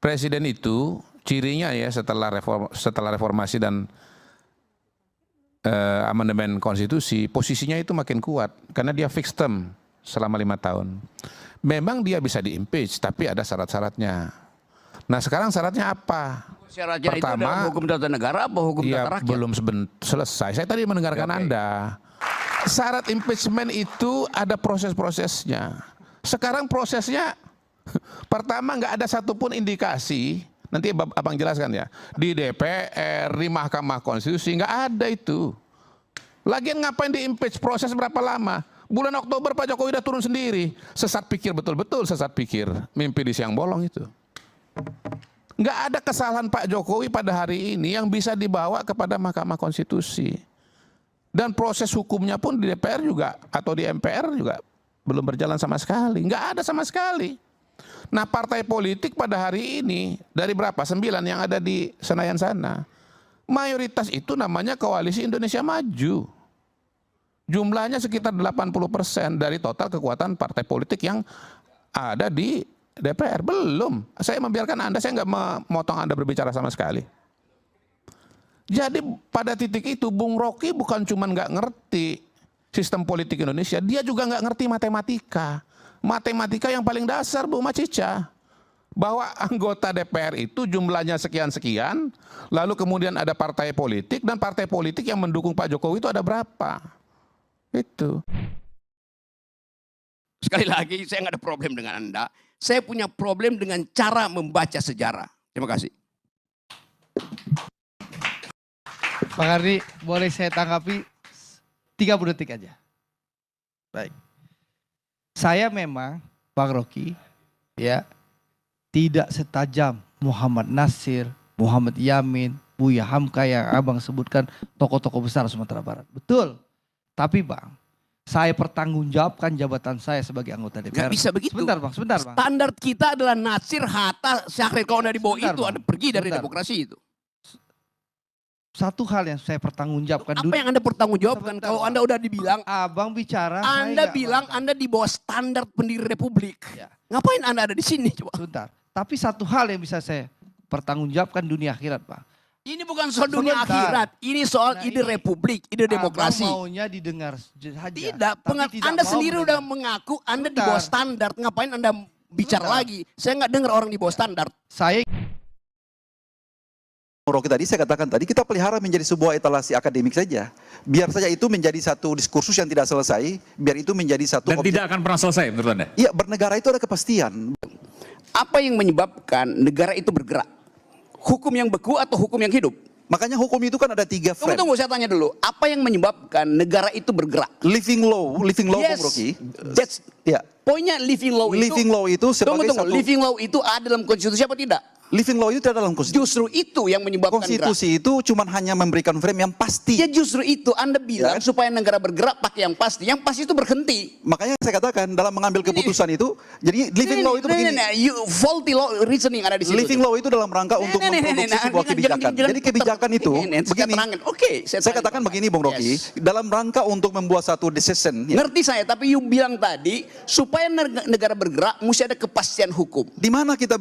Presiden itu cirinya ya setelah reformasi dan amandemen konstitusi, posisinya itu makin kuat karena dia fixed term selama 5 tahun. Memang dia bisa di-impeach, tapi ada syarat-syaratnya. Nah sekarang syaratnya apa? Syaratnya Pertama, itu adalah hukum tata negara apa hukum ya, tata rakyat? belum selesai. Saya tadi mendengarkan Anda. Syarat impeachment itu ada proses-prosesnya. Sekarang prosesnya pertama nggak ada satupun indikasi. Nanti abang jelaskan ya. Di DPR, di Mahkamah Konstitusi nggak ada itu. Lagian ngapain di-impeach? Proses berapa lama? Bulan Oktober Pak Jokowi udah turun sendiri. Sesat pikir, betul-betul sesat pikir. Mimpi di siang bolong itu. Nggak ada kesalahan Pak Jokowi pada hari ini yang bisa dibawa kepada Mahkamah Konstitusi. Dan proses hukumnya pun di DPR juga atau di MPR juga belum berjalan sama sekali. Nggak ada sama sekali. Nah partai politik pada hari ini dari berapa? 9 yang ada di Senayan sana. Mayoritas itu namanya Koalisi Indonesia Maju. Jumlahnya sekitar 80% dari total kekuatan partai politik yang ada di DPR. Belum. Saya membiarkan Anda, saya nggak memotong Anda berbicara sama sekali. Jadi pada titik itu Bung Rocky bukan cuma nggak ngerti sistem politik Indonesia, dia juga nggak ngerti matematika. Matematika yang paling dasar Bu Macica. Bahwa anggota DPR itu jumlahnya sekian-sekian, lalu kemudian ada partai politik, dan partai politik yang mendukung Pak Jokowi itu ada berapa. Itu. Sekali lagi saya nggak ada problem dengan Anda. Saya punya problem dengan cara membaca sejarah. Terima kasih. Pak Kardi, boleh saya tanggapi 30 detik aja. Baik. Saya memang, Bang Rocky, ya, tidak setajam Muhammad Nasir, Muhammad Yamin, Buya Hamka yang abang sebutkan tokoh-tokoh besar Sumatera Barat. Betul. Tapi Bang, saya pertanggungjawabkan jabatan saya sebagai anggota DPR. Gak bisa begitu. Sebentar Bang, sebentar Bang. Standar kita adalah Nasir, Hatta, Syahrir. Kalau dari bawah Sebentar, itu Bang. Anda pergi dari Sebentar. demokrasi itu. Satu hal yang saya pertanggungjawabkan. Apa yang Anda pertanggungjawabkan Sebentar, kalau Bang. Anda udah dibilang, Abang bicara. Anda saya bilang nggak, Anda di bawah standar pendiri republik. Ya. Ngapain Anda ada di sini coba? Sebentar. Tapi satu hal yang bisa saya pertanggungjawabkan dunia akhirat Pak. Ini bukan soal dunia Sebentar. akhirat, ini soal Nah, ide ini republik, ide demokrasi. Abang maunya didengar saja. Tidak, tapi tidak Anda mau sendiri udah mendengar. mengaku Anda di Sebentar. bawah standar. Ngapain Anda bicara Sebentar. lagi? Saya nggak dengar orang di bawah standar. Saya Rocky tadi saya katakan tadi kita pelihara menjadi sebuah etalasi akademik saja. Biar saja itu menjadi satu diskursus yang tidak selesai, biar itu menjadi satu dan tidak akan pernah selesai menurut Anda? Iya, bernegara itu ada kepastian. Apa yang menyebabkan negara itu bergerak? Hukum yang beku atau hukum yang hidup? Makanya hukum itu kan ada 3 frame. Tunggu, saya tanya dulu. Apa yang menyebabkan negara itu bergerak? Living law Yes, Bung Rocky. that's Ya, poinnya living law itu. living law itu sebagai Tunggu, satu living law itu ada dalam konstitusi apa tidak? living law itu tidak dalam konstitusi. Justru itu yang menyebabkan gerak. Konstitusi itu cuma hanya memberikan frame yang pasti. Ya justru itu Anda bilang Ya. supaya negara bergerak pakai yang pasti. Yang pasti itu berhenti. Makanya saya katakan dalam mengambil keputusan itu, jadi living law itu begini. You faulty law reasoning ada di situ. Living law itu dalam rangka untuk memproduksi sebuah kebijakan. Jadi kebijakan itu begini. Oke, Saya katakan begini Bung Rocky, dalam rangka untuk membuat satu decision. Ya, Ngerti saya, tapi you bilang tadi supaya negara bergerak mesti ada kepastian hukum. di mana kita